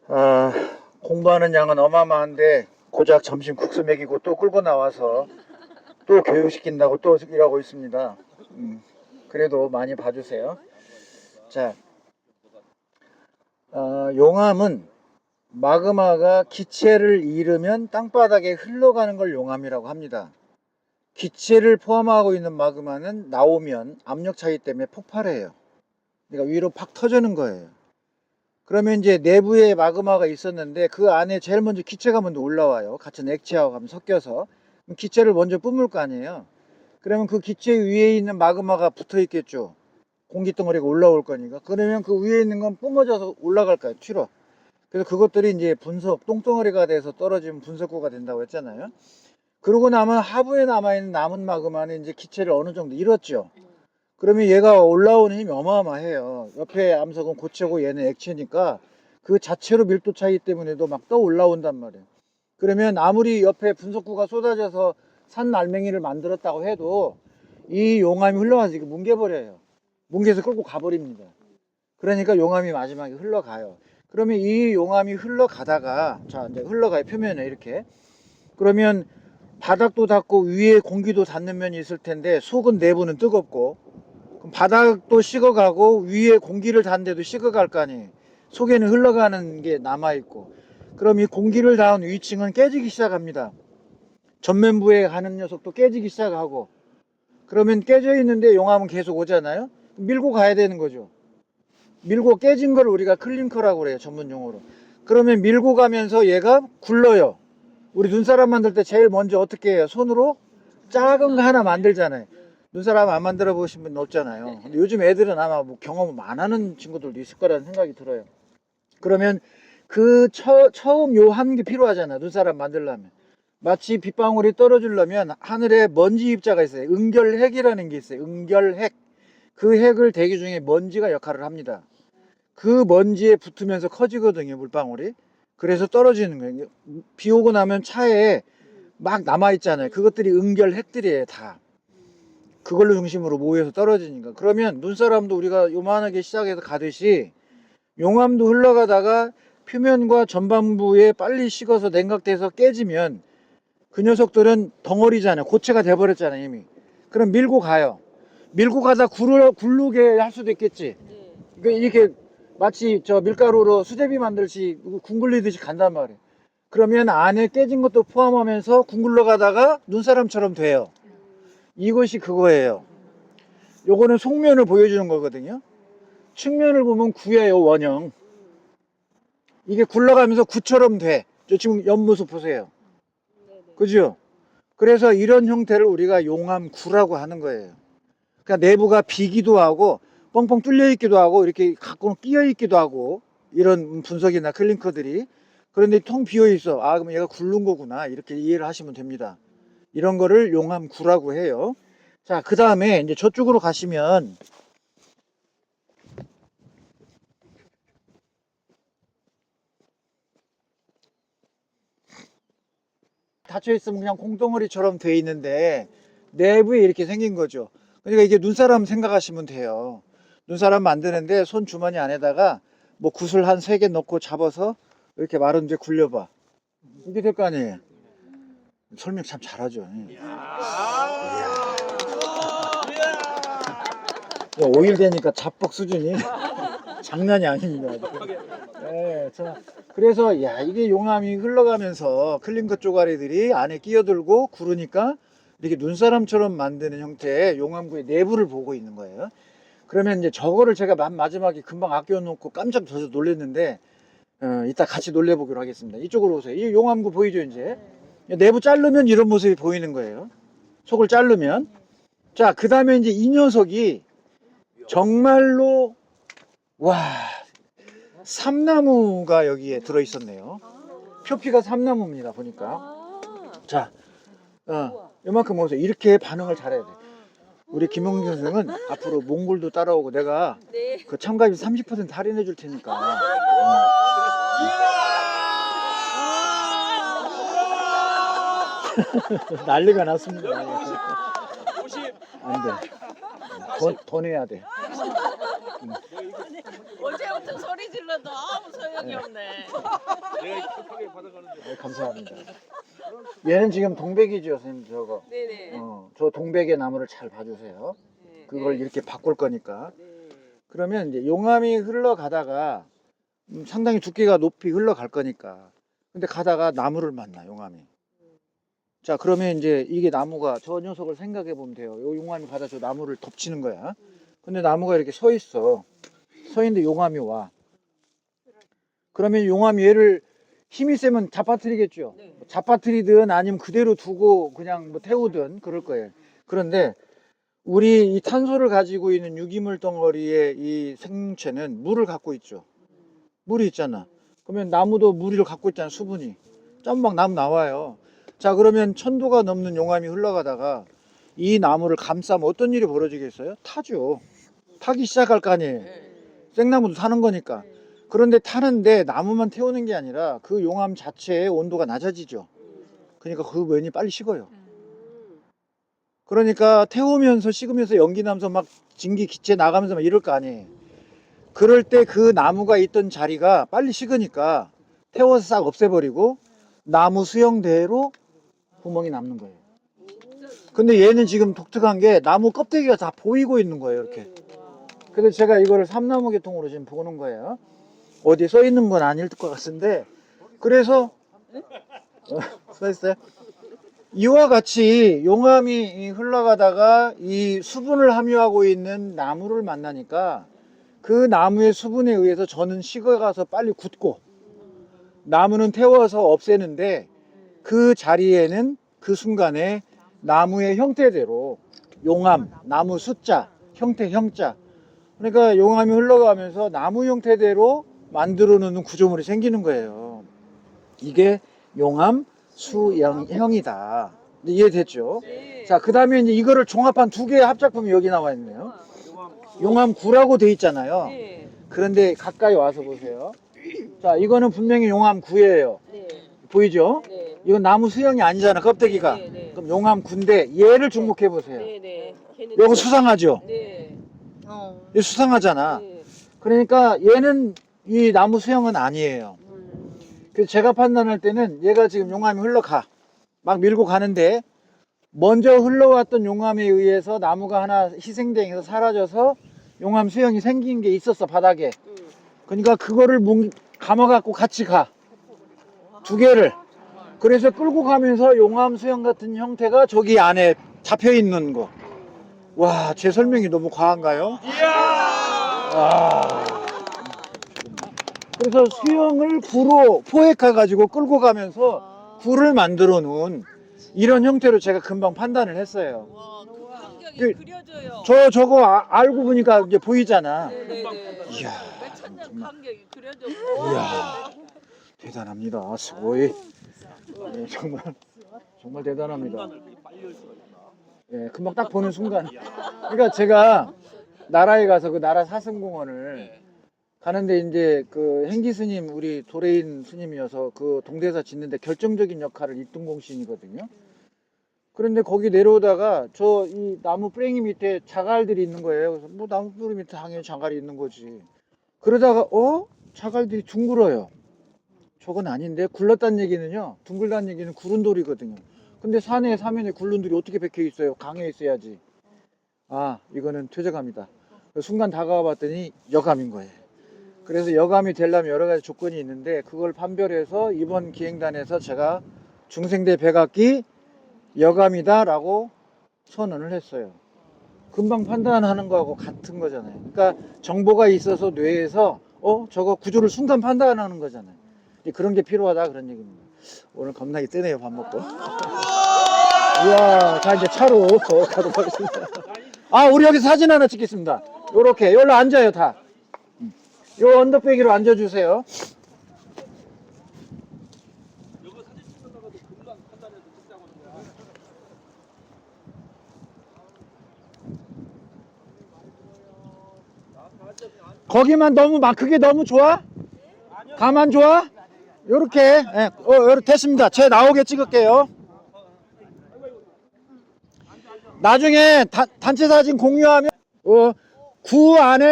아, 공부하는 양은 어마어마한데 고작 점심 국수 먹이고 또 끌고 나와서 또 교육시킨다고 또 일하고 있습니다. 그래도 많이 봐주세요. 자, 용암은 마그마가 기체를 잃으면 땅바닥에 흘러가는 걸 용암이라고 합니다. 기체를 포함하고 있는 마그마는 나오면 압력 차이 때문에 폭발해요. 그러니까 위로 팍 터지는 거예요. 그러면 이제 내부에 마그마가 있었는데 그 안에 제일 먼저 기체가 먼저 올라와요. 같은 액체하고 섞여서. 그럼 기체를 먼저 뿜을 거 아니에요. 그러면 그 기체 위에 있는 마그마가 붙어 있겠죠. 공기덩어리가 올라올 거니까. 그러면 그 위에 있는 건 뿜어져서 올라갈까요? 튀어. 그래서 그것들이 이제 분석, 똥덩어리가 돼서 떨어지면 분석구가 된다고 했잖아요. 그러고 나면 하부에 남아있는 남은 마그마는 이제 기체를 어느 정도 잃었죠. 그러면 얘가 올라오는 힘이 어마어마해요. 옆에 암석은 고체고 얘는 액체니까 그 자체로 밀도 차이 때문에도 막 떠 올라온단 말이에요. 그러면 아무리 옆에 분석구가 쏟아져서 산 알맹이를 만들었다고 해도 이 용암이 흘러가서 이거 뭉개버려요. 뭉개서 끌고 가버립니다. 그러니까 용암이 마지막에 흘러가요. 그러면 이 용암이 흘러가다가, 자, 이제 흘러가요. 표면에 이렇게. 그러면 바닥도 닿고 위에 공기도 닿는 면이 있을 텐데 속은 내부는 뜨겁고, 그럼 바닥도 식어가고 위에 공기를 닿는데도 식어갈 거 아니에요. 속에는 흘러가는 게 남아있고, 그럼 이 공기를 닿은 위층은 깨지기 시작합니다. 전면부에 가는 녀석도 깨지기 시작하고, 그러면 깨져 있는데 용암은 계속 오잖아요. 밀고 가야 되는 거죠. 밀고 깨진 걸 우리가 클링커라고 그래요, 전문 용어로. 그러면 밀고 가면서 얘가 굴러요. 우리 눈사람 만들 때 제일 먼저 어떻게 해요? 손으로 작은 거 하나 만들잖아요. 눈사람 안 만들어 보신 분 없잖아요. 근데 요즘 애들은 아마 뭐 경험을 안 하는 친구들도 있을 거라는 생각이 들어요. 그러면 그 처음 요 한 게 필요하잖아요. 눈사람 만들려면. 마치 빗방울이 떨어지려면 하늘에 먼지 입자가 있어요. 응결핵이라는 게 있어요. 응결핵. 그 핵을 대기 중에 먼지가 역할을 합니다. 그 먼지에 붙으면서 커지거든요, 물방울이. 그래서 떨어지는 거예요. 비 오고 나면 차에 막 남아있잖아요. 그것들이 응결핵들이에요, 다. 그걸로 중심으로 모여서 떨어지니까. 그러면 눈사람도 우리가 요만하게 시작해서 가듯이 용암도 흘러가다가 표면과 전반부에 빨리 식어서 냉각돼서 깨지면 그 녀석들은 덩어리잖아요. 고체가 돼버렸잖아요, 이미. 그럼 밀고 가요. 밀고 가다 굴르게 할 수도 있겠지. 그러니까 이렇게 마치 저 밀가루로 수제비 만들듯이 굴리듯이 간단 말이에요. 그러면 안에 깨진 것도 포함하면서 굴러 가다가 눈사람처럼 돼요. 이것이 그거예요. 요거는 속면을 보여주는 거거든요. 측면을 보면 구예요, 원형. 이게 굴러가면서 구처럼 돼. 저 지금 옆모습 보세요. 그죠? 그래서 이런 형태를 우리가 용암구라고 하는 거예요. 그러니까 내부가 비기도 하고 뻥뻥 뚫려 있기도 하고 이렇게 가끔 끼어 있기도 하고 이런 분석이나 클링커들이. 그런데 텅 비어 있어. 아, 그럼 얘가 굴른 거구나. 이렇게 이해를 하시면 됩니다. 이런 거를 용암구라고 해요. 자, 그 다음에 이제 저쪽으로 가시면 닫혀 있으면 그냥 공덩어리처럼 돼 있는데 내부에 이렇게 생긴 거죠. 그러니까 이게 눈사람 생각하시면 돼요. 눈사람 만드는데 손 주머니 안에다가 뭐 구슬 한 3개 넣고 잡아서 이렇게 마른 데 굴려봐. 이게 될 거 아니에요. 설명 참 잘하죠. 이야. 5일 되니까 잡벅 수준이 장난이 아닙니다. 네, 그래서 야, 이게 용암이 흘러가면서 클링커 쪼가리들이 안에 끼어들고 구르니까 이렇게 눈사람처럼 만드는 형태의 용암구의 내부를 보고 있는 거예요. 그러면 이제 저거를 제가 마지막에 금방 아껴놓고 깜짝 놀랐는데 이따 같이 놀래보기로 하겠습니다. 이쪽으로 오세요. 이 용암구 보이죠, 이제? 내부 자르면 이런 모습이 보이는 거예요. 속을 자르면. 자, 그 다음에 이제 이 녀석이 정말로, 와, 삼나무가 여기에 들어있었네요. 표피가 삼나무입니다, 보니까. 자, 이만큼 오세요. 이렇게 반응을 잘해야 돼. 우리 김용민 선생은 앞으로 몽골도 따라오고 내가 그 참가비 30% 할인해 줄 테니까. 난리가 났습니다. 안 돼. 더 내야 돼. 어제부터 소리 질러도 아무 소용이 없네. 감사합니다. 얘는 지금 동백이죠, 선생님. 저거. 네네. 저 동백의 나무를 잘 봐주세요. 그걸 이렇게 바꿀 거니까. 그러면 이제 용암이 흘러가다가 상당히 두께가 높이 흘러갈 거니까. 근데 가다가 나무를 만나, 용암이. 자, 그러면 이제 이게 나무가, 저 녀석을 생각해 보면 돼요. 요 용암이 가다 저 나무를 덮치는 거야. 근데 나무가 이렇게 서 있어. 서 있는데 용암이 와. 그러면 용암이 얘를 힘이 세면 잡아뜨리겠죠. 잡아뜨리든 아니면 그대로 두고 그냥 뭐 태우든 그럴 거예요. 그런데 우리 이 탄소를 가지고 있는 유기물 덩어리의 이 생체는 물을 갖고 있죠. 물이 있잖아. 그러면 나무도 물을 갖고 있잖아, 수분이. 짬막 나무 나와요. 자, 그러면 1000도가 넘는 용암이 흘러가다가 이 나무를 감싸면 어떤 일이 벌어지겠어요? 타죠. 타기 시작할 거 아니에요. 생나무도 타는 거니까. 그런데 타는데 나무만 태우는 게 아니라 그 용암 자체의 온도가 낮아지죠. 그러니까 그 면이 빨리 식어요. 그러니까 태우면서 식으면서 연기 나면서 막 증기 기체 나가면서 막 이럴 거 아니에요. 그럴 때 그 나무가 있던 자리가 빨리 식으니까 태워서 싹 없애버리고 나무 수영대로 구멍이 남는 거예요. 근데 얘는 지금 독특한 게 나무 껍데기가 다 보이고 있는 거예요, 이렇게. 그래서 제가 이거를 삼나무 계통으로 지금 보는 거예요. 어디에 써 있는 건 아닐 것 같은데, 그래서 써 있어요. 이와 같이 용암이 흘러가다가 이 수분을 함유하고 있는 나무를 만나니까 그 나무의 수분에 의해서 저는 식어가서 빨리 굳고, 나무는 태워서 없애는데 그 자리에는 그 순간에 나무의 형태대로 용암, 나무 숫자, 형태, 형자, 그러니까 용암이 흘러가면서 나무 형태대로 만들어 놓는 구조물이 생기는 거예요. 이게 용암 수형이다. 이해됐죠? 네. 자, 그 다음에 이제 이거를 종합한 두 개의 합작품이 여기 나와 있네요. 용암9라고 돼 있잖아요. 네. 그런데 가까이 와서 보세요. 자, 이거는 분명히 용암9예요. 네. 보이죠? 네. 이건 나무 수형이 아니잖아, 껍데기가. 네, 네. 그럼 용암9인데 얘를 주목해 보세요. 네네. 요거 수상하죠? 네. 얘 수상하잖아. 네. 그러니까 얘는 이 나무 수형은 아니에요. 그래서 제가 판단할 때는 얘가 지금 용암이 흘러가. 막 밀고 가는데 먼저 흘러왔던 용암에 의해서 나무가 하나 희생돼서 사라져서 용암 수형이 생긴 게 있었어, 바닥에. 그러니까 그거를 감아갖고 같이 가. 두 개를. 그래서 끌고 가면서 용암 수형 같은 형태가 저기 안에 잡혀 있는 거. 와, 제 설명이 너무 과한가요? 와. 그래서 수형을 구로 포획해가지고 끌고 가면서 구를 만들어 놓은 이런 형태로 제가 금방 판단을 했어요. 와, 그 광경이 그- 그려져요. 저거 알고 보니까 이제 보이잖아. 네네네. 이야, 몇천 년 광경이 그려져. 이야, 대단합니다. 스고이. 예, 정말 대단합니다. 예, 금방 딱 보는 순간. 그러니까 제가 나라에 가서 그 나라 사슴공원을 가는데 이제 그 행기 스님, 우리 도레인 스님이어서 그 동대사 짓는데 결정적인 역할을 이뚱공 시인이거든요. 그런데 거기 내려오다가 저 이 나무 뿌랭이 밑에 자갈들이 있는 거예요. 그래서 뭐 나무 뿌리 밑에 당연히 자갈이 있는 거지. 그러다가 자갈들이 둥글어요. 저건 아닌데 굴렀다는 얘기는요. 둥글다는 얘기는 구른 돌이거든요. 근데 산에 사면에 굴른 돌이 어떻게 박혀 있어요? 강에 있어야지. 아, 이거는 퇴적암이다. 순간 다가와 봤더니 여감인 거예요. 그래서 여감이 되려면 여러 가지 조건이 있는데 그걸 판별해서 이번 기행단에서 제가 중생대 백악기 여감이다 라고 선언을 했어요. 금방 판단하는 거하고 같은 거잖아요. 그러니까 정보가 있어서 뇌에서 저거 구조를 순간 판단하는 거잖아요. 그런 게 필요하다, 그런 얘기입니다. 오늘 겁나게 뜨네요, 밥 먹고. 이야, 자 이제 차로 가도록 하겠습니다. 아, 우리 여기 사진 하나 찍겠습니다. 요렇게 여기로 앉아요, 다. 요 언덕배기로 앉아주세요. 거기만 너무 막 크게 너무 좋아? 가만 좋아? 요렇게. 예, 요렇게 됐습니다. 제 나오게 찍을게요. 나중에 단체 사진 공유하면 구 안에